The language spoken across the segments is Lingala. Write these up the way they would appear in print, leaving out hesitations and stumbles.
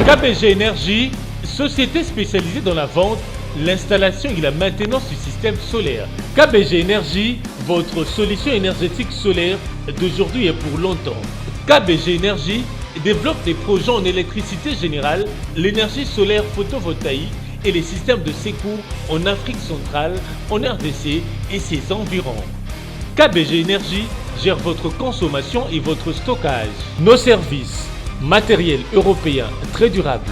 KBG Énergie, société spécialisée dans la vente, l'installation et la maintenance du système solaire. KBG Énergie, votre solution énergétique solaire d'aujourd'hui et pour longtemps. KBG Énergie développe des projets en électricité générale, l'énergie solaire photovoltaïque et les systèmes de secours en Afrique centrale, en RDC et ses environs. KBG Énergie gère votre consommation et votre stockage. Nos services, matériel européen très durable,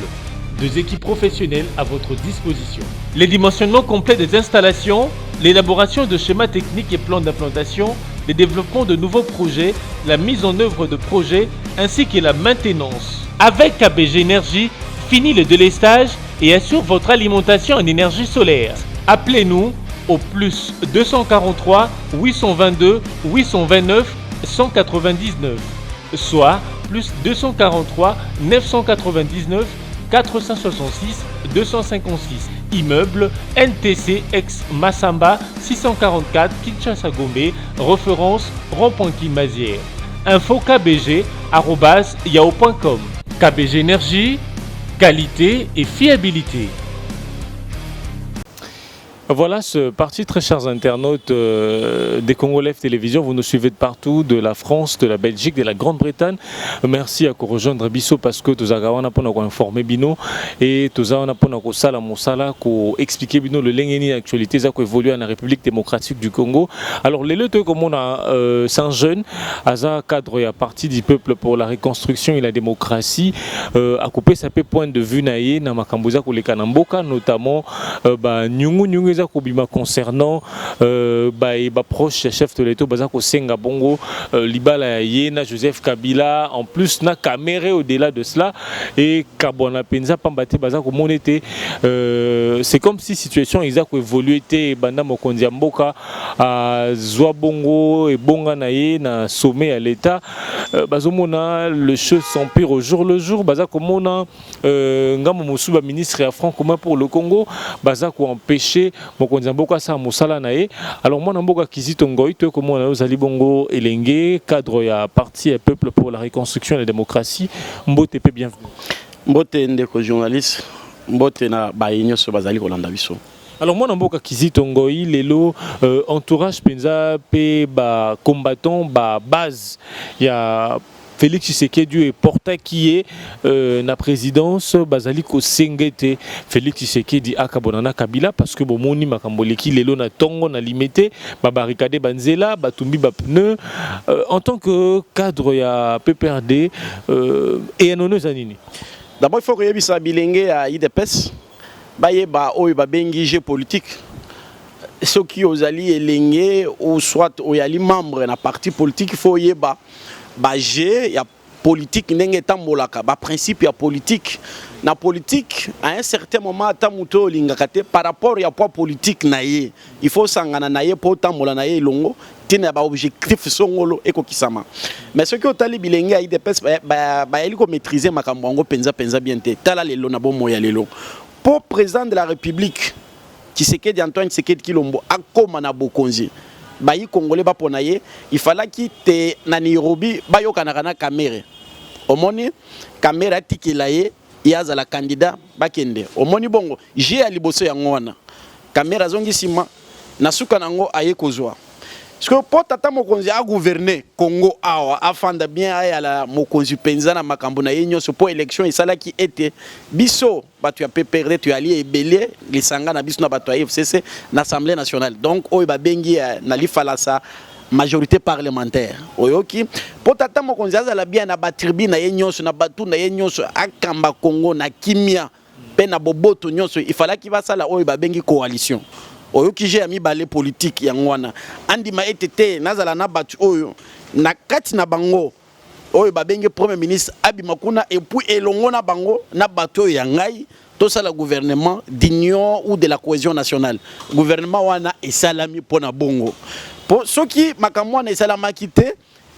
deux équipes professionnelles à votre disposition. Les dimensionnements complets des installations, l'élaboration de schémas techniques et plans d'implantation, le développement de nouveaux projets, la mise en œuvre de projets ainsi que la maintenance. Avec KBG Énergie, fini le délestage et assure votre alimentation en énergie solaire. Appelez-nous au plus 243 822 829 199, soit plus 243 999 466 256. Immeuble NTC ex Massamba 644 Kinshasa Gombe, référence rond-point Kimazière. Info kbg@yahoo.com. KBG Énergie, qualité et fiabilité. Voilà, ce parti, très chers internautes des Congo Live Télévision, vous nous suivez de partout, de la France, de la Belgique, de la Grande-Bretagne. Merci à vous rejoindre Bisso parce que nous avons informé Bino et nous avons sala mosala pour expliquer Bino le lengeni actualité qui évolue en République démocratique du Congo. Alors les deux comme on a c'est un jeune, Aza cadre et à parti du peuple pour la reconstruction et la démocratie, a coupé sa point de vue naïe na makamboza ko le kanamboka notamment nyungu concernant proche chef de l'État Bazako Senga Bongo Libala Yena Joseph Kabila, en plus na caméra au-delà de cela et Kabona Penza Pambate Bazako Monete. C'est comme si situation exacte évolué était banda mokonzi mboka à Zwa Bongo et Bonga naye na sommet à l'État bazomona le choses s'empire au jour le jour Bazako mona ngamo musuba ministre à franc commun pour le Congo Bazako empêcher mokonzi mboka sa musala naye. Alors moi namboka Kizito Ngoi to comme on a ozali bongo elenge cadre ya parti et peuple pour la reconstruction et la démocratie. Mbote pe bienvenue. Mbote ndeko journaliste, mbote na bayenyo so bazali kolanda biso. Alors moi namboka Kizito Ngoi lelo entourage penza pe ba combattant ba base ya Félix Tshisekedi est porté qui est na présidence bazali ko sengete Félix Tshisekedi akabonana Kabila parce que bomoni makamboleki lelo na tongo na limité ba barricade banzela batumbi ba pneu en tant que cadre ya PPRD et anono zanini. D'abord il faut que bilenge à IDPS bayeba oyo ba bengi jeu politique ceux qui osali elenge ou soit oyali membre na parti politique il faut yeba il y a politique ndenge tambolaka ba principe ya politique na politique à un certain moment tamuto lingakate par rapport ya poids politique naie il faut sangana naie pour tambola naie longo tina ba objectif songolo ekokisama mais ce que otali bilenge a IDPS ba eliko maîtriser makambo ngo penza bien te tala lelo na bomo ya lelo pour président de la République Tshisekedi Antoine Tshisekedi Kilombo akoma na bokonzi bayi congolais baponaye il fallait quitter na Nairobi bayokanaka na caméra omoni caméra tikilaye yaza la candidat bakende omoni bongo j'ai à liboso ya ngwana caméra zongi sima na suka nango aye kozwa parce que pour tata mokonzi a gouverner Congo awa afanda bien aya la mokonzi penza na makambo na yenyo so pour élection isala qui était biso batu ya PPRD tu ali ebele lisanga na biso na batu ya FCC na Assemblée nationale donc oyo ba bengi na lifala sa majorité parlementaire oyoki pour tata mokonzi azala bien na ba tribune na yenyo na batu na yenyo akamba Congo na kimia pe na boboto nyonso il fallait qu'il va sala oyo ba bengi coalition oyo ki j'ai ami balé politique ya ngwana andima etete nazala na batu oyo na kati na bango oyo babenge premier ministre abima kuna et puis elongo na bango na bato ya ngai to sala gouvernement d'union ou de la cohésion nationale gouvernement wana esalami pona bongo po soki makamwa na esalamaki te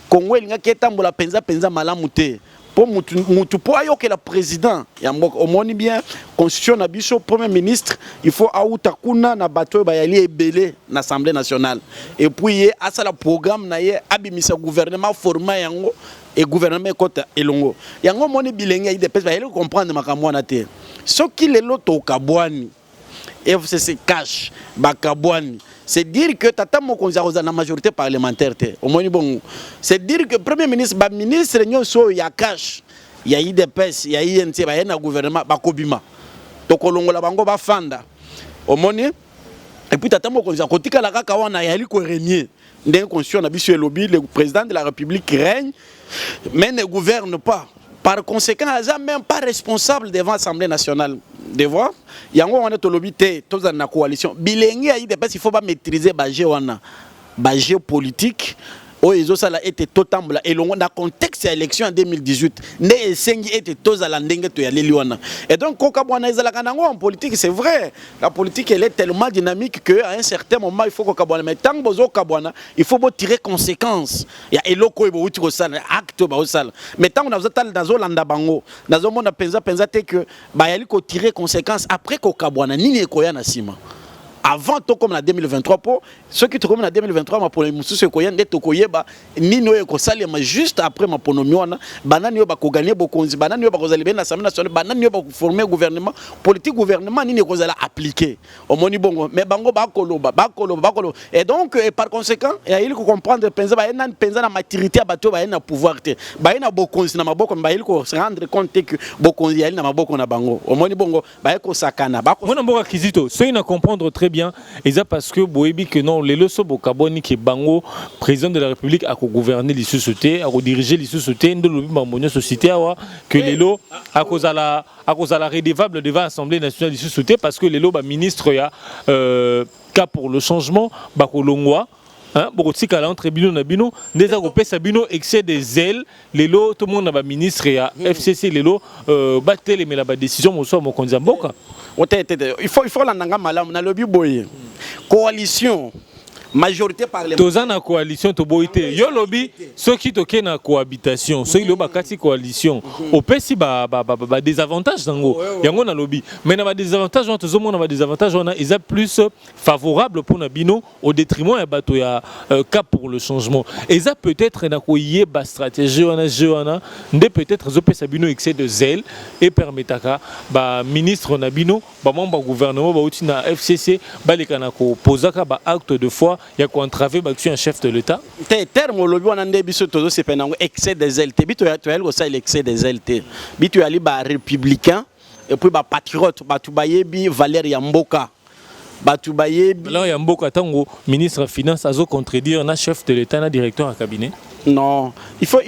Congo elinga ketambola penza malamu te pour mutu pour ayo que le président ya mboka omoni bien constitution na biso premier ministre il faut auta kuna na bato ba yali ebele na assemblée nationale et puis asa la programme na ye abimisa gouvernement format yango et gouvernement kota elongo yango moni bilenge IDPS ba yeli comprendre makambo na te soki lelo to kabwani FCC cash bakabwani c'est dire que tata mokonzi akoza na majorité parlementaire te omoni bongo c'est dire que premier ministre ba ministre nyonso ya cash ya IDPS ya INT ba na gouvernement bakobima to kolongola bango bafanda omoni et puis tata mokonzi akotika la kaka wana ya liko régner ndenge constitution na biso lobby le président de la République règne mais ne gouverne pas. Par conséquent, ils sont même pas responsables devant l'Assemblée nationale. De voir, il y a un lobby, tous dans la coalition. Bilingue, il faut pas maîtriser le budget politique. Ils ont été totalement et dans le contexte de l'élection en 2018, les Sengi étaient tous à l'endingue de Yaliwana. Et donc, en politique, c'est vrai, la politique elle est tellement dynamique qu'à un certain moment, il faut que mais tant que il faut tirer conséquences. Il y a eloko au sal, acte au sal. Mais tant qu'on a dans Olanda Bango, dans le monde pensa que il faut tirer conséquences après que ni koya na sima. Avant tout comme en 2023 pour ceux qui trouvent en 2023 ma pour les mususu koyen de tokoyeba nino eko salema juste après ma ponomiona banani yo ba ko gagner bokonzi banani yo ba ko zalibe na assemblée nationale banani yo ba ko former gouvernement politique gouvernement nini ko zala appliquer au moni bongo mais bango ba koloba et donc par conséquent il faut comprendre penza ba na penza na maturité bato ba na pouvoir te ba na bokonzi na maboko ba il ko se rendre compte que bokonzi ali na maboko na bango au moni bongo ba ko sakana ba ko mona mboka kizito so ina comprendre très bien. Et ça parce que boyebi que non les leçons bokaboni qui bango président de la République a gouverner les sociétés a diriger les sociétés de lobby mambonia société que les lots à cause à la redevable devant l'Assemblée nationale des sociétés parce que les lots ministre ya cas pour le changement bakolongwa hein beaucoup de cas entre bino na bino déjà ko pesa bino excès des ailes les lots tout le monde na ministre ya FCC les lots battre mais la décision mo so mo konzamboka. Il faut l'andanga malam na lobby boye coalition majorité parlementaire toza na coalition to boité yo lobby ceux qui toke na cohabitation ceux qui loba kati coalition opesi ba désavantages dango yango na lobby mais na ba désavantages on tozo mona ba désavantages on a ils plus favorable pour na bino au détriment ya bato ya cap pour le changement et ça peut-être na koyé ba stratégie on a ndé peut-être zo pesa bino excès de zèle et permetaka ba ministre na bino ba membre gouvernement ba outi na FCC ba lekana ko posaka ba acte de foi il y a quoi entraver un chef de l'État. Terme lobby on a des biso todo c'est penango excès des ailes. Bitu ya ça l'excès des ailes. Bitu ali ba républicain et puis ba patriote ba tubayebi Valérie Mboka. Alors Yamboka tango ministre des Finances a contredire na chef de l'État na directeur à cabinet. Non, il faut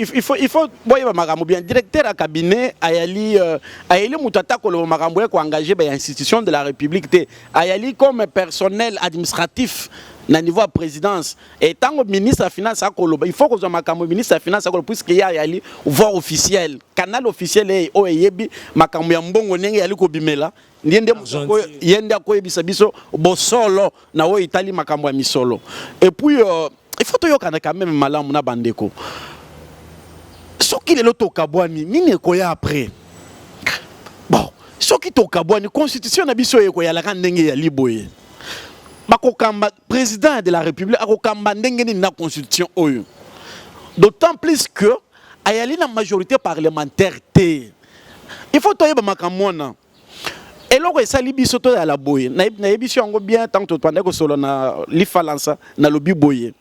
boye ba makambo bien directeur à cabinet ayali mutata ko lo makambo ko engagé ba institution de la République te ayali comme personnel administratif na niveau à présidence et tant que ministre des Finances il faut que zo makambo ministre des Finances puisque ya ayali voix officielle canal officiel e o yebi makambo ya mbongo ndenge yali ko bimela ndiende yende ko yebisa biso bosolo na o Italie makambo ya misolo et puis il faut quand même malamu na bandeko soki lelo to kabwani nini ekoya après bon soki to kabwani constitution na biso ekoya la ndenge ya liboye bakokamba président de la République akokamba ndenge ni na constitution oyo d'autant plus que ayali na majorité parlementaire te il faut toyeba makamona eloko esali biso to ya la boye na yebiso yango bien tant que topanda ko solo na lifalansa na lobi boye.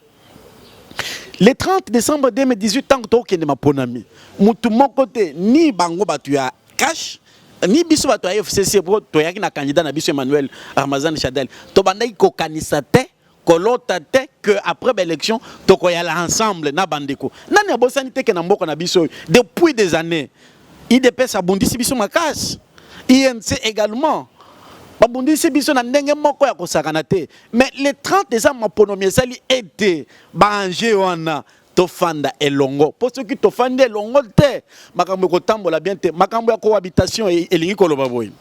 Le 30 décembre 2018, tant que tu as ponami, mutu mokote ni bango batu ya cash, ni biso batu ya FCC pour to yaki na candidat na biso Emmanuel Ramazan Chadel. To bandai ko kanisate, ko lotate que après l'élection, to ko yala ensemble na bandeko. Nani abosani teke na mboko na biso depuis des années. IDPS abondisi biso makasi. INC également. Babundisi biso na ndenge moko ya kosakana te mais le 30 décembre maponomi esali été banje wana tofanda elongo pour ceux qui tofanda elongo te makambo ko tambola bien te makambo ya cohabitation elingi koloba boy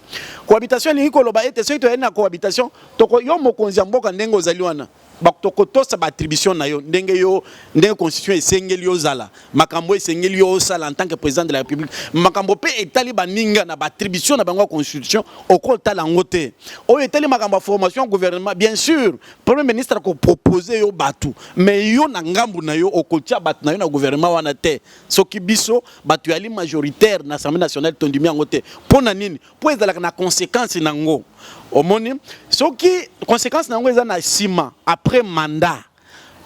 cohabitation elingi koloba ete ceux qui to na cohabitation to yo mokonzi mboka ndenge ozali wana bakotokoto sa attribution na yo ndenge constitution esengeli yo zala makambo esengeli yo sala en tant que président de la République makambo pe etali baninga na attribution na bango constitution okota lango te o etali makambo formation gouvernement bien sûr premier ministre ko proposer yo batu mais yo na ngambu na yo okotia batu na yo na gouvernement wana te soki biso batu yali majoritaire na Assemblée nationale tondimi yango te pona nini po ezalaka na conséquence nango omoni soki conséquence nango eza na sima après mandat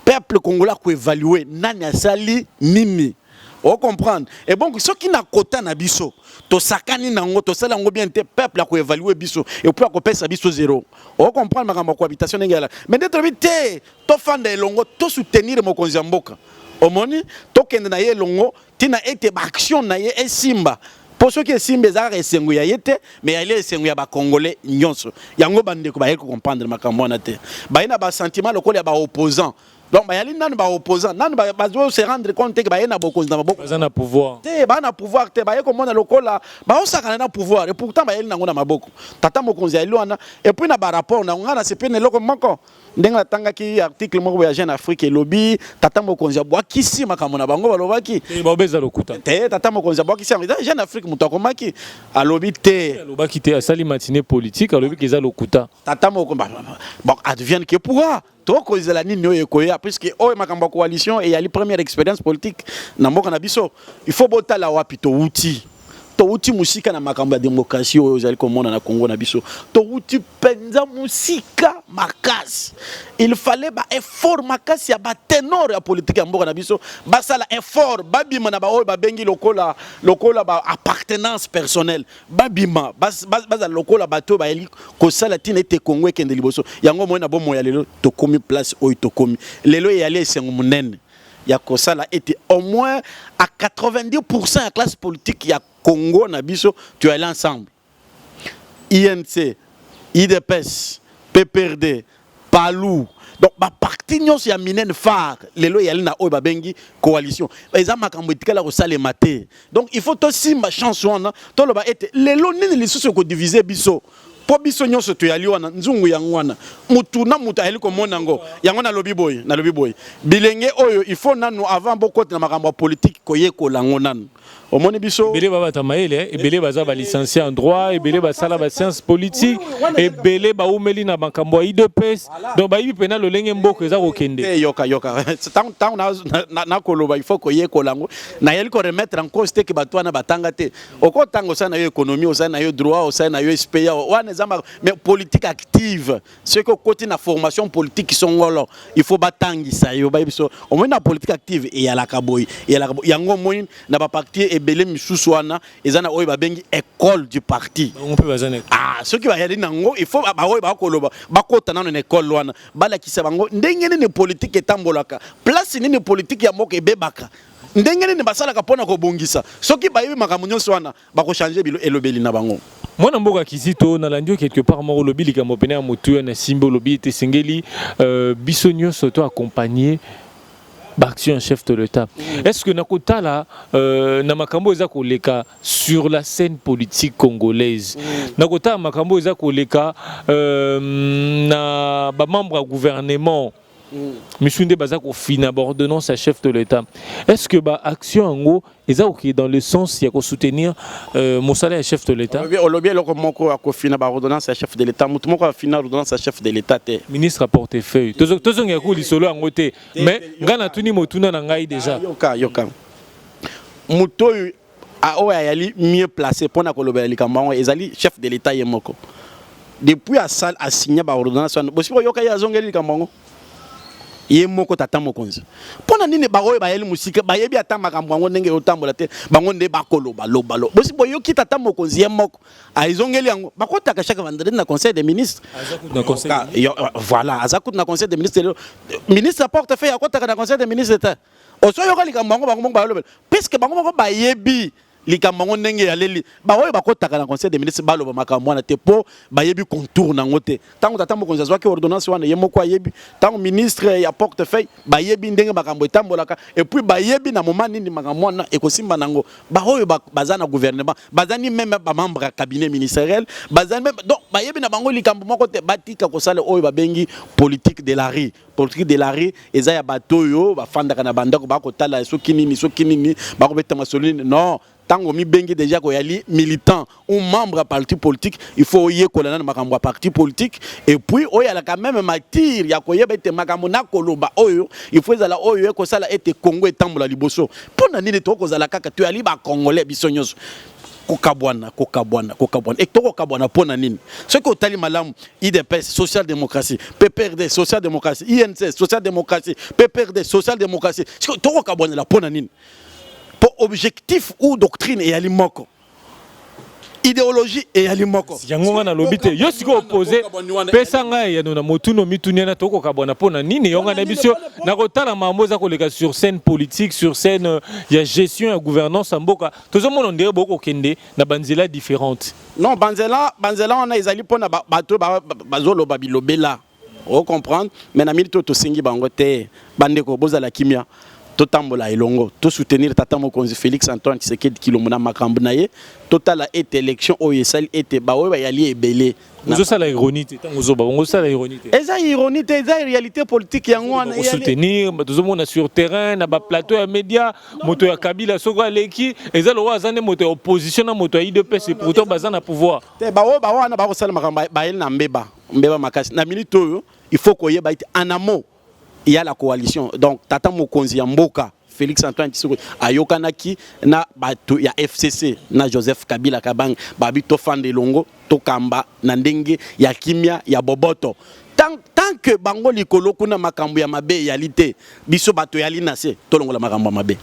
peuple congolais ko évaluer nani asali nini on comprendre et bon soki na kota na biso to sakani nango to sala ngo bien te peuple ko évaluer biso et puis ko pesa biso zéro on comprendre makambo cohabitation ngela mais d'être vite to fanda elongo to soutenir mokonzi ya mboka omoni to kende na ye elongo tina ete ba action na ye esimba. Pour ceux qui sont esengo ya yete mais il esengo ya ba congolais nyonso yango bande ko ba comprendre makambo na te ba ina ba sentiment lokoli ya ba opposant donc ba yali nan ba opposant nan ba se rendre compte que ba ina bokonzi na maboko ba na pouvoir te ba na pouvoir te ba ko mona lokola ba osaka na pouvoir et pourtant ba yali nango na maboko tata mokonzi ya lwana et puis na ba rapport na ngana se pene loko moko ndenga tanga ki article moko ya Jeune Afrique lobby tata mokonzi ya bwa kisi makambo na bango balobaki te ba beza lokuta te tata mokonzi ya bwa kisi Jeune Afrique muto akomaki alobi te alobaki te asali matinée politique alobi ki za lokuta tata moko bon advienne que pourra toko ezala nini oyo ekoya puisque oyo makambo coalition et yali première expérience politique na mboka na biso il faut botala wapi to uti musika na makambo ya démocratie oyo ezali komona na Congo na biso to uti penza musika makasi il fallait ba effort makasi ya ba ténor ya politique ya mboka na biso basala effort babima na ba oyo ba bengi lokola ba appartenance personnelle babima baza lokola bato ba eli ko sala tina ete Congo ekende liboso yango moyo na bomo ya lelo to komi place oyo to komi lelo ya le sengo munene ya ko sala ete au moins à 90% la classe politique ya Congo na biso tu es ensemble INC IDPS PPRD Palou donc ba parti nyonso ya minene phare lelo yali na oyo ba bengi coalition eza makambo etikala ko sala maté donc il faut aussi ma chance wana to loba ete lelo nini lisusu ko diviser biso po biso nyonso to yali wana nzungu yango wana mutu na mutu ayeli komona ngo yango na lobi boy bilenge oyo il faut nanu avant bokote na makambo politique koyekola ngo nanu omoni biso ebele babata maele ebele baza ba licencié en droit ebele basala ba science politique ebele ba umeli na makambo ya IDPS donc ba yibi pena lolenge mboko eza kokende yoka tant na koloba il faut koyekola ngo na yeli ko remettre en cause te ke batwana batanga te okotango sana yo économie osana yo droit osana yo SPA wana zama mais politique active ce que côté na formation politique qui sont ngolo il faut batangisa yo ba biso omoni na politique active et ya la kaboy yango moyi na ba parti ebele misusu wana ezana oyo babengi école du parti on peut bazana ceux qui va yali nango il faut ba oyo ba koloba bakota na école wana balakisa bango ndenge nini politique etambolaka place nini politique ya moko ebebaka ndenge nini basalaka pona ko bongisa soki bayibi makambo nyonso wana bako changer bilo elobeli na bango mwana mboka kizito na landio quelque part moko lobi likambo pena ya motu na simbo lobi te sengeli biso nyonso to accompagner Baction chef de l'État. Est-ce que Nakotala Namakambo eza koleka sur la scène politique congolaise? Nakotala Makambo eza koleka na ba membre du gouvernement. Misunde Bazako fina ordonnance à chef de l'État. Est-ce que ba action en gros est ok dans le sens il y a soutenir mon salaire chef de l'État? On l'a bien moko a fina ba ordonnance à chef de l'État. Mutumoko a fina ordonnance à chef de l'État te. Ministre a portefeuille. Tozo ngaku li solo en côté. Mais ngana tuni motuna na ngai déjà. Yoka. Muto a oyali mieux placé pour na koloba likambango ezali chef de l'État yemoko. Depuis a salle a signé ba ordonnance. Bosipo yoka ya zongeli likambango. Ye moko tata mokonzi pona nini baoyo bayeli musika bayebi ata makambo ngo ndenge otambola te bango nde bakoloba lobalo bosi boyo ki tata mokonzi ye moko aizongeli yango bakotaka chaque vendredi na conseil des ministres voilà azakut na conseil des ministres ministre portefeuille akotaka na conseil des ministres ta osoyo ka likambo ngo bango bayoloba puisque bango moko bayebi likambo ndenge ya leli baoyo bakotaka na conseil des ministres baloba makambo na te po bayebi contour nango te tango tata mokonzi azwaki ordonnance wana ye moko ayebi tango ministre ya portefeuille bayebi ndenge makambo etambolaka et puis bayebi na moment nini makambo na ekosimba nango baoyo baza na gouvernement bazani même ba membre ya cabinet ministériel bazani même donc bayebi na bango likambo moko te batika kosala oyo babengi politique de la rue politique de la rue eza ya bato yo bafandaka na bandako bakotala soki nini bakobeta masolini non. Tango mi bengi déjà ko yali militant ou membre à parti politique, il faut y kolana na makambo parti politique et puis il y a quand même matière ya ko yebete makambo na koloba oyo il faut zala oyo ko sala ete Congo etambola liboso pona nini to ko zala kaka to yali ba congolais bisonyoso kokabwana et to kokabwana pona nini ce que otali malamu IDPS social démocratie PPRD social démocratie INC social démocratie PPRD social démocratie to kokabwana la pona nini pour objectif ou doctrine et alimoko idéologie et alimoko yango na lobite yo siko opposé pesa ngai ya na motuno mituniana toko kabona pona nini yonga na biso na kotala mamoza koleka sur scène politique sur scène ya gestion ya gouvernance mboka tozomona ndere boko kende na banzela différente non banzela on a ezali pona bato bazolo babilobela o comprendre mais na milito to singi bango te bandeko bozala kimia totambola elongo to soutenir tata mokonzi Félix Antoine Tshisekedi kilomona makambo na ye totala et élection oyesali ete bawe ba yali ebele Nous ça la ironie tango zo ba ngo ça la ironie eza ironie eza réalité politique yango wana soutenir tout monde sur terrain na ba plateau ya média moto ya Kabila soko aleki eza lo wazane moto opposition na moto ya IDPS et pourtant bazana pouvoir te bawe ba wana ba ko sala makambo ba yel na mbeba makasi na minute oyo il faut koyeba ite en amont il y a la coalition donc tata mokonzi ya mboka Félix Antoine Tshisekedi ayokanaki na bato ya FCC na Joseph Kabila Kabang babi to fande longo to kamba na ndenge ya kimia ya boboto tant que bango likolo kuna makambo ya mabe ya lité biso bato ya linase to longola makambo ya mabe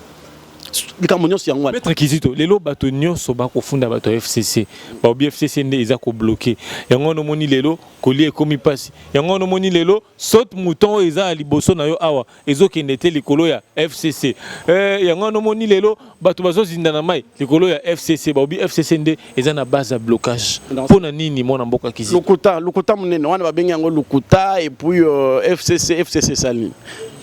Maître Kizito, lelo bato nyonso ba kofunda bato FCC. Ba obi FCC nde eza ko bloquer. Yango no moni lelo koli ekomi pasi. Yango no moni lelo saute mouton eza liboso na yo awa. Ezo kendete likolo ya FCC. Yango no moni lelo bato bazo zinda na mai likolo ya FCC. Ba obi FCC nde eza na base à blocage. Pona nini mona mboka Kizito? Lukuta munene wana ba bengi yango lukuta et puis FCC sali.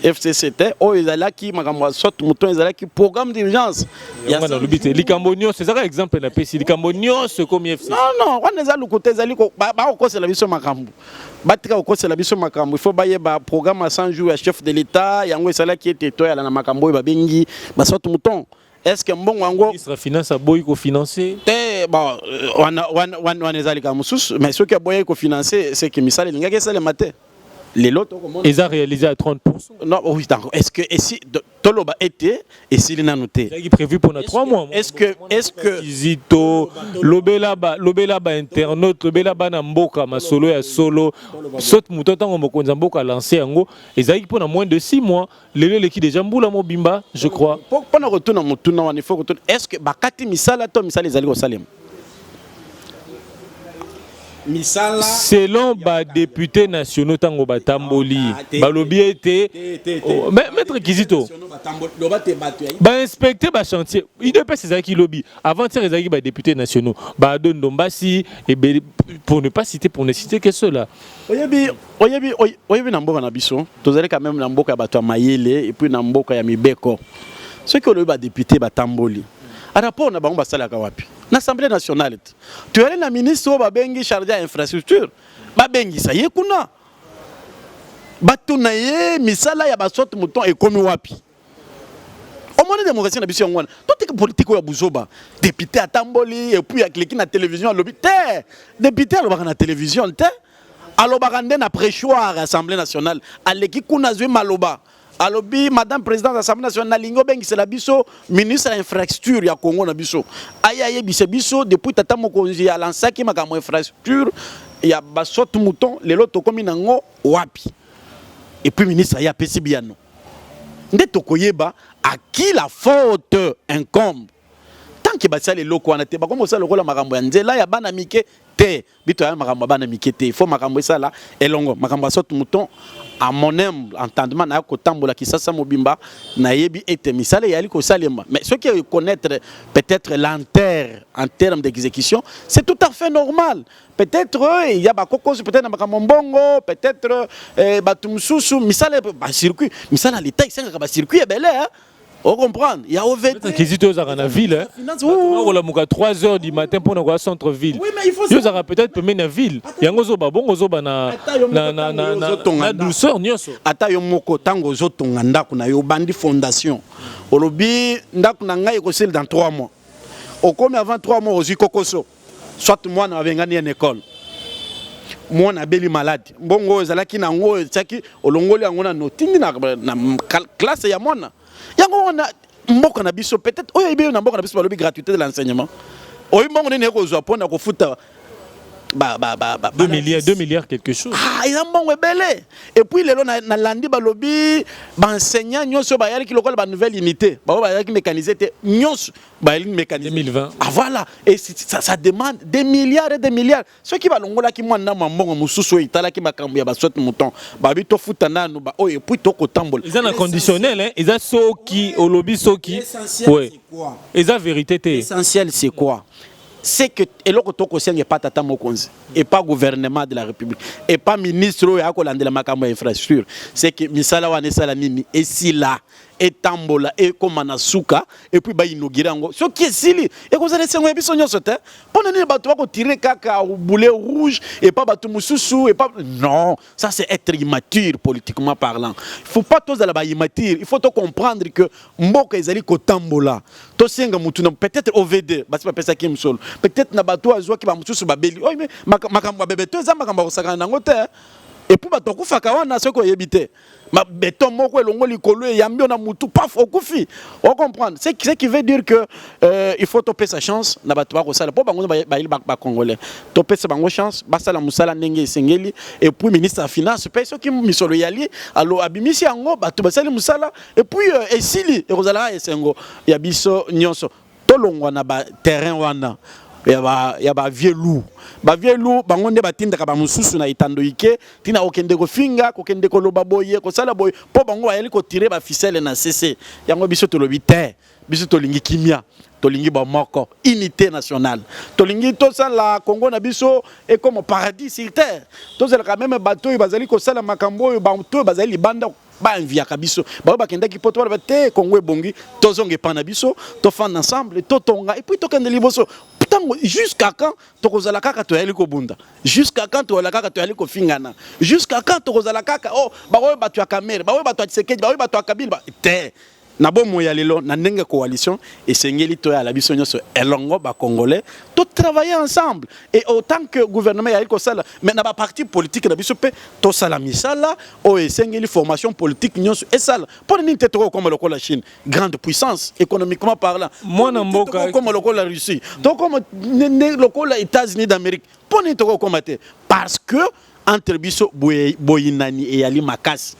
FCC te o ezalaki makambo saute mouton ezalaki programme d'urgence ya na lobite likambonio c'est ça exemple na pesi likambonio ce comme FCC non on ezali lukuta ezali ko ba okosela biso makambo batika okosela biso makambo il faut baye ba programme à 100 jours ya chef de l'état yango ezalaki ete to yala na makambo ba bengi ba saute mouton est-ce que mbongo yango ministre finance a boy ko financer te bon on ezali ka mususu mais ce que boy ko financer c'est que misale lingaki sale matin les lots ils ont réalisé à 30%. Non, oui, d'accord. Est-ce que si Toloba était et s'il n'a noté c'est prévu pour 3 mois. Est-ce que Kizito lobela ba internaute lobela ba na mboka masolo ya solo saute muto tango mokonza mboka lancé yango ezaki pour moins de 6 mois lelo qui déjà mbula mobimba je crois. Pour na retourner mutuna wana il faut retourner. Est-ce que bakati misala to misala ezali ko salem? Misala selon ba députés nationaux tango batamboli balobi été maître Kizito ba inspecter ba chantier IDPS ezaki lobby avant hier ezaki ba députés nationaux ba don Dombasi et pour ne citer que cela oyebi na mboka na biso tozali quand même na mboka ya bato ya mayele et puis na mboka ya mibeko ceux qui olobi ba député batamboli à rapport na bango basalaka wapi l'Assemblée nationale. Tu es le ministre qui a chargé d'infrastructure. Ça y est, kuna. Batunaye, misala ya basot mouton et comme wapi. Au moins, la démocratie na biso ngwana. Tout est politique ya buzoba. Député à Tamboli et puis avec l'équipe na télévision lobby. Député à la télévision te. Alors barande na préchoir à l'Assemblée nationale. À l'équipe kuna zwe maloba. Alobi madame présidente de l'Assemblée nationale lingo bengi c'est la biso ministre de l'infrastructure ya Congo na biso aye biso depuis tata mokonzi ya lansaki makambo infrastructure ya basot mouton lelo to komi nango wapi et puis ministre ya pesi biano nde tokoyeba à qui la faute incombe tant que basali loko wana te bakomo sala lokola makambo ya nzela ya bana mike te bito ya makambo bana mike te il faut makambo sala elongo makambo basot mouton à mon humble entendement na ko tambola kisasa mobimba na yebi ete misale yali ko salema mais ceux qui connaître peut-être l'enterre en termes d'exécution c'est tout à fait normal peut-être il y a ba kokos peut-être na makambo peut-être batumsusu misale ba circuit misale l'état c'est ka ba circuit belé hein On comprend. Il y a OVD. Kizito dans la ville. On a 3 h du matin pour nous centre-ville. Oui, mais il faut ça. Peut-être mener la ville. Il y a un zoba bon zoba na douceur nyoso. Ata yo moko tango zotonga ndako na yo bandi fondation. Olobi ndako na ngai ko sel dans 3 mois. Au comme avant 3 mois aux kokoso. Soit moi na vengani en école. Moi na beli malade. Bongo zalaki na ngo tsaki olongoli yango na notindi na classe ya mwana. Yango on a mboko na biso peut-être oyo ibe na mboko na biso balobi gratuité de l'enseignement. Oyo mbongo ne ko zo pona ko futa 2 milliards quelque chose. Ah, il a bon belé. Et puis les na landi balobi enseignant nyonso ba yali ki lokol ba nouvelle unité. Ba ba yali mécaniser te nyonso ba yali mécaniser 2020. Ah voilà, et ça demande des milliards et des milliards. Ceux qui va longola ki mwana mbongo mususu itala ki makambo ya ba sote mouton. Ba bi to futa nanu ba oyo puis to ko tambola. Ils ont un conditionnel hein, ils ont soki au lobby soki. Ouais. Ils ont vérité te. Essentiel c'est quoi? C'est que et le kotoko n'est pas tata mokonzi et pas gouvernement de la République et pas ministre ya ko landela makambo infrastructure, c'est que misala wana sala nini et si là et tambola et comme na suka et puis ba inaugurer ngo ce qui est sili et ko zale sengo biso nyoso te pona ni bato ko tirer kaka au boulet rouge et pas bato mususu et pas non, ça c'est être immature politiquement parlant. Il faut pas tous la ba immature, il faut to comprendre que mboka ezali ko tambola to senga mutu na peut-être OVD basi ba pesa kim solo peut-être na bato azwa ki ba mususu ba beli oy mais makambo ba bebe to za makambo ko sakana nango te et puis bato kufaka wana soko yebite ma béton moko elongo likolo e yambi na mutu paf okufi on comprend c'est qui veut dire que il faut topper sa chance na bato ba ko sala po bango ba congolais topper sa bango chance ba sala musala ndenge sengeli et puis ministre de finance pe soki misolo yali alo abimisi yango bato ba sala musala et puis esili e kozala esengo ya biso nyonso tolongwa na ba terrain wana ya ba vieux loup bango nde batindaka ba mususu na itando ike tina okende ko finga ko kende ko loba boye ko sala boye po bango bayeli ko tirer ba ficelle na cc yango biso to lobi te biso to lingi kimia to lingi ba moko unité nationale to lingi to sala Congo na biso et comme paradis sur terre to sala quand même bateau bazali ko sala makambo ba to bazali banda ba envia kabiso ba bakenda ki poto ba te Congo ebongi to zonge pana biso to fan ensemble to tonga et puis to kende liboso jusqu'à quand tokozala kaka to yali ko bunda jusqu'à quand to la kaka to yali ko fingana jusqu'à quand tokozala kaka oh ba oyo batu ya kamera ba oyo batu ya Tshisekedi ba oyo batu ya Kabila te na bomo ya lelo na ndenge coalition et sengeli to ya la biso nyoso elongo ba congolais to travailler ensemble et autant que gouvernement ya ko sala mais na ba parti politique na biso pe to sala misala o sengeli formation politique nyoso et sala pour ni te to comme le la Chine grande puissance économiquement parlant moi na mboka comme le la Russie to comme le la États-Unis d'Amérique pour ni to comme parce que entre biso boyinani et ali makasi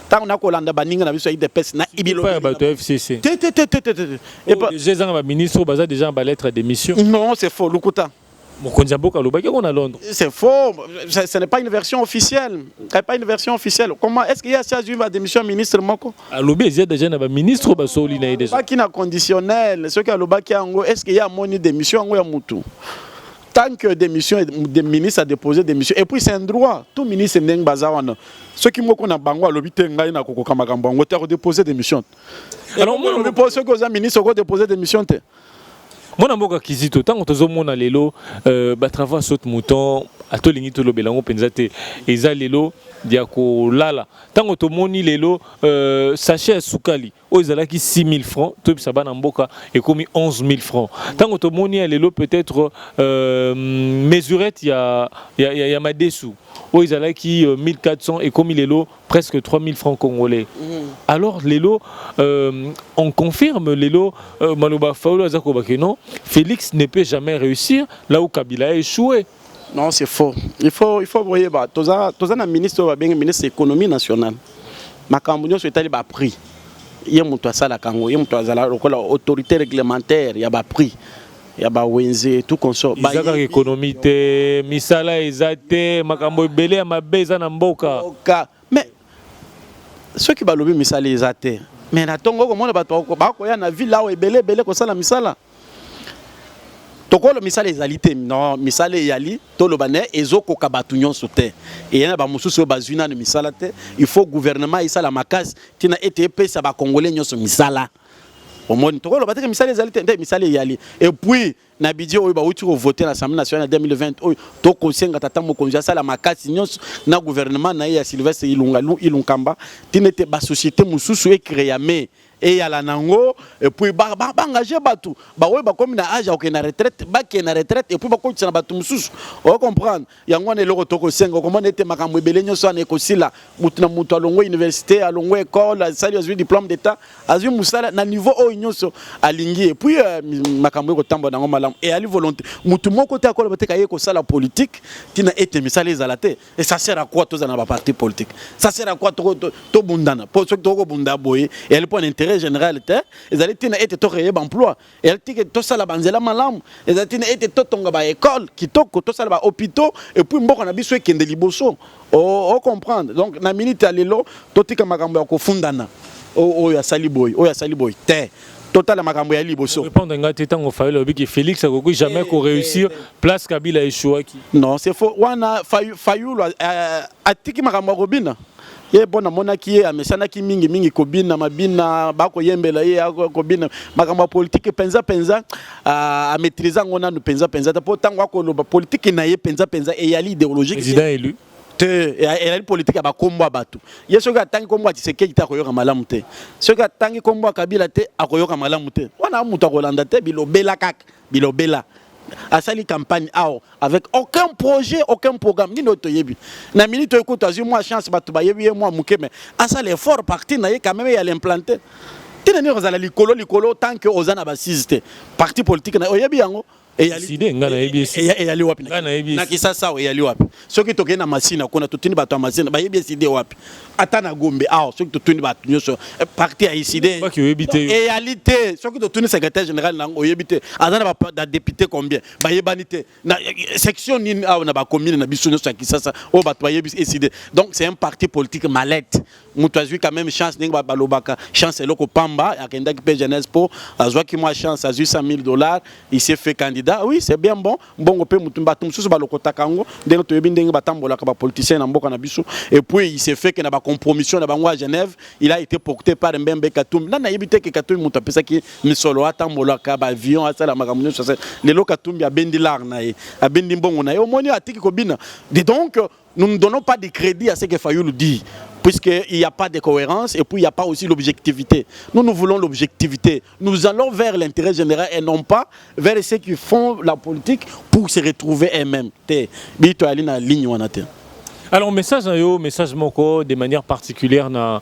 tant on a kolanda baninga na biso IDPS na ibilo pas bato FCC et pas j'ai un ministre baza déjà en lettre d'émission. Non, c'est faux lukuta mokonzi mboka lobaki on a Londres. C'est faux, ce n'est pas une version officielle. C'est pas une version officielle. Comment est-ce qu'il y a ça eu ma démission ministre moko alobi ezia déjà na ba ministre ba soli na déjà pas qui na conditionnel ce qui alobaki yango est-ce qu'il y a moni démission yango ya mutu tant que démission des ministres a déposé démission et puis c'est un droit tout ministre ndeng bazawana ceux qui moko na bango alobi te ngai na kokoka makambo ngo te déposer démission alors moi on pose ceux qui ont ministre ko déposer démission te mona mboka Kizito tango tozomona lelo ba travail saute mouton atolingi to lobelango penza te eza lelo dia ko lala tango tomoni lelo sachet sukali o ezalaki 6000 francs to bisa bana mboka et komi 11000 francs tango tomoni lelo peut-être mesurette ya madesu o ezalaki 1400 et komi lelo presque 3000 francs congolais. Alors lelo on confirme lelo maloba faulu azako bakeno Félix ne peut jamais réussir là où Kabila a échoué. Non, c'est faux. Il faut voyer bah toza na ministre va bien ministre économie nationale. Makambo nyo so etali ba prix. Ye mutu asala kango, ye mutu azala lokola autorité réglementaire, ya ba prix. Ya ba wenze tout consort. Ba économie te misala ezate makambo ebele ya mabeza na mboka. Mais ceux qui balobi misala ezate. Mais na tongo ko mona ba ko ya na ville là où ebele ko sala misala. Tokolo misala ezalité non misala yali tolo bané ezoko kabatu nyonso te et yana ba mususu bazuna na misala te il faut gouvernement isala makasi tina ETP ça ba congolais nyonso misala au moins tokolo bateke misala ezali te misala yali et puis na budget oyo ba uti ko voter à l'Assemblée nationale en 2020 oyo to kosenga tata mokonzi asala makasi nyonso na gouvernement na ya Sylvestre Ilunkamba tinete ba société mususu e créer et ya la nango et puis ba engager batu ba oyo ba comme na âge ok na retraite ba ki na retraite et puis ba ko tsana batu mususu o comprendre yango na eloko to kosenga comment ete makambo ebele nyonso na ekosila mutu na mutu alongo université alongo école asali azwi diplôme d'état azwi musala na niveau oyo nyonso alingi et puis makambo ko tamba nango malamu et ali volonté mutu moko te akola bateka ye ko sala politique tina ete misala ezala te et ça sert à quoi tous na ba parti politique ça sert à quoi to bundana pour ceux to ko bunda boye et elle point intérêt général te ezali tina ete to créer emploi et elle tike to sala banzela malamu ezali tina ete to tonga ba école kitoko to sala ba hôpitaux et puis mboko na biso ekende liboso o comprendre donc na minute alelo to tika makambo ya kofundana o ya sali boy te total makambo ya liboso répondre ngati tango fayo lobi que Félix akoko jamais ko réussir place Kabila échoué qui non c'est faux wana fayu atiki makambo robina ye bona monaki ye amesanaki mingi kobina mabina bako yembela ye kobina makambo politique penza a maîtriser ngona no penza ta potango akoloba politique na ye penza et yali idéologique président élu et la politique a kombo batu yeso ka tangi kombo Tshisekedi ta koyoka malamu te soka tangi kombo Kabila te akoyoka malamu te wana mutu akolanda te bilobela asali campagne avec aucun projet aucun programme ni noto yebi na minute écoute azu moi chance batu ba yebi moi mukeme asali effort parti na ye quand même ya l'implanter tinani ozala likolo tant que ozana ba système parti politique na oyebi yango et yali wapi na kisasa o yali wapi soki tokena na machine akona tutuni bato ya machine ba yebi side wapi ata na gombe soki tutuni bato nyoso parti ya iside et yali te soki tutuni secrétaire général na oyebi te azana ba député combien ba yebani te na section nini na ba commune na biso nyoso ya kisasa o bato ba yebi iside donc c'est un parti politique mallette mutu azwi quand même chance ninga ba lobaka chance eloko pamba akenda ki pe jeunesse po azwa ki moi chance azwi $100,000 il s'est fait candidat. Oui, c'est bien bon. Bon, on peut mususu balokota kango, ndenge to yebi ndenge batambola ka ba politicien na mboka na biso et puis il s'est fait que na ba compromission na bango à Genève, il a été porté par Mbembe Katumbi. Na yebite ke Katumbi mutu pesa ki misolo atambola ka ba avion asala makambo so le lo Katumbi a bendi lar na ye, a bendi mbongo na ye. Omoni atiki ko bina. Donc nous ne donnons pas de crédit à ce que Fayoulou dit, puisqu'il n'y a pas de cohérence et puis il n'y a pas aussi l'objectivité. Nous voulons l'objectivité. Nous allons vers l'intérêt général et non pas vers ceux qui font la politique pour se retrouver eux-mêmes. Alors message moko de manière particulière na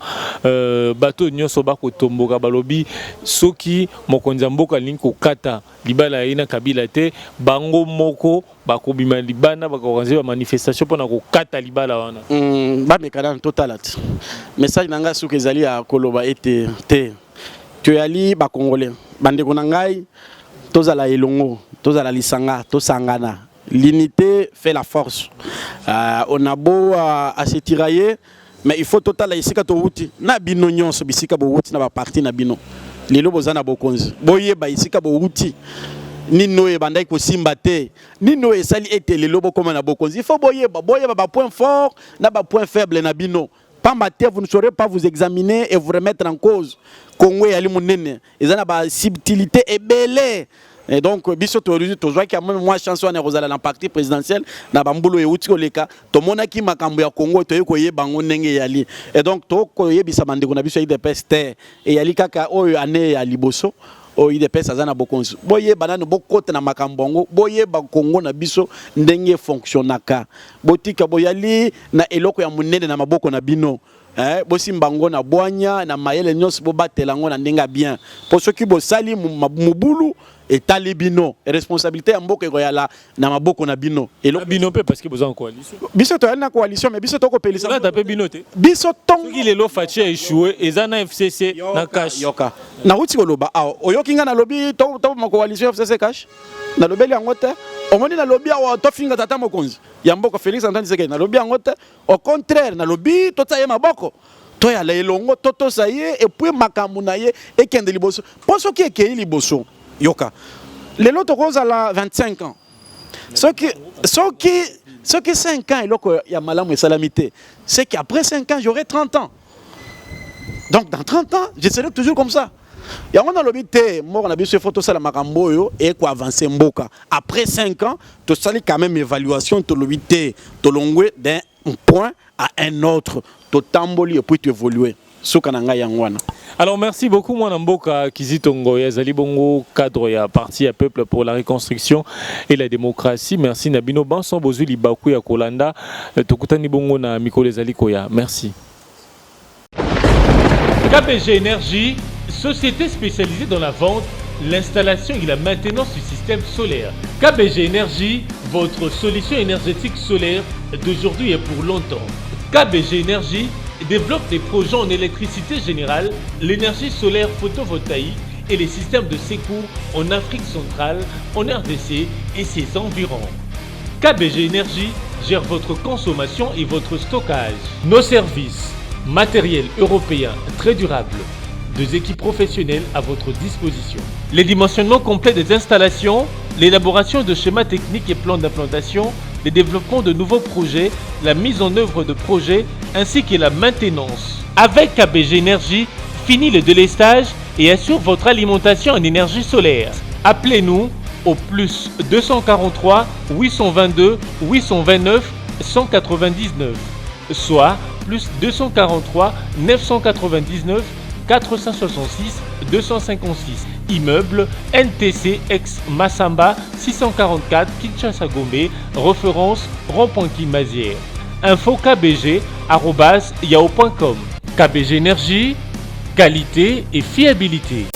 bateau nyoso bako tomboka balobi soki mokonza mboka linko kata libala ina Kabila te bango moko bako bima libana bako organiser manifestation pona ko kata libala wana ba mekana totalat message nanga soki ezali ya koloba ete te to yali ba congolais bande ko nangai tozala elongo tozala lisanga tosangana. L'unité fait la force. On a beau à se tirailler, mais il faut total ici quand on outi. Na bino nyonso bisika bo outi na ba parti na bino. Lelo bozana bokonzi. Boye ba ici ka bo outi. Nino e bandai ko simbate. Nino e sali ete lelo bo comme na bokonzi. Il faut boye ba point fort na ba point faible na bino. Pas mater, vous ne saurez pas vous examiner et vous remettre en cause. Congo yali munene. Ezana ba subtilité et belle. Et donc, biso théorie, tu vois qu'il y a même moi chanson à Rosala dans parti présidentiel, na bambulo et outi oleka, to monaki makambo ya Congo, to yokoye bango nenge yali. Et donc, to koye bisa bande kona biso ide peste et yali kaka oyo ane ya liboso. O ide peste azana bokonzi. Boye banane bokote na makambongo, boye ba Congo na biso ndenge fonctionnaka. Botika boyali na eloko ya munene na maboko na bino. Bosi mbango na boanya na mayele nyos bo batelango na ndenga bien. Pour ceux qui bo sali mubulu et talibino responsabilité ya mboka ko yala na maboko na bino et bino pe parce que besoin en coalition biso to na coalition mais biso to ko pelisa na taper bino te biso tong qui le lo fachi a échoué ezana FCC na cash yoka na uti koloba oyoki nga na lobby to ma coalition FCC cash na lobeli yango te omoni na lobby awa to finga tata mokonzi ya mboka Félix Antoine Tshisekedi na lobby yango te au contraire na lobby to tsaye maboko to ya elongo to saye et puis makambu na ye e kende liboso poso ki ekei liboso yoka lelo tokoza la 25 ans ce qui 5 ans eloko ya malamu et salamité c'est qu'après 5 ans j'aurai 30 ans donc dans 30 ans je serai toujours comme ça yango na lobi te moko na biso photo sala makambo yo et ko avancer mboka après 5 ans to sali quand même évaluation to lobi te to longwe d'un point à un autre to tamboli et puis tu évoluer soka na ngai yangwana. Alors merci beaucoup Mwana Mboka Kizitongo Yazali Bongo, cadre ya parti à peuple pour la reconstruction et la démocratie. Merci Nabino Banson Bozuli Baku ya Kolanda Tokutani Bongo na Mikolo Ezali Koya. Merci. KBG Énergie, société spécialisée dans la vente, l'installation et la maintenance du système solaire. KBG Énergie, votre solution énergétique solaire d'aujourd'hui et pour longtemps. KBG Énergie développe des projets en électricité générale, l'énergie solaire photovoltaïque et les systèmes de secours en Afrique centrale, en RDC et ses environs. KBG Énergie gère votre consommation et votre stockage. Nos services, matériel européen très durable, 2 équipes professionnelles à votre disposition. Les dimensionnements complets des installations, l'élaboration de schémas techniques et plans d'implantation, le développement de nouveaux projets, la mise en œuvre de projets ainsi que la maintenance. Avec KBG Énergie, fini le délestage et assure votre alimentation en énergie solaire. Appelez-nous au plus 243 822 829 199, soit plus 243 999 466 256. Immeuble NTC ex Massamba 644 Kinshasa Gombe, référence rond-point Kimazière. Info kbg@yahoo.com. KBG Énergie, qualité et fiabilité.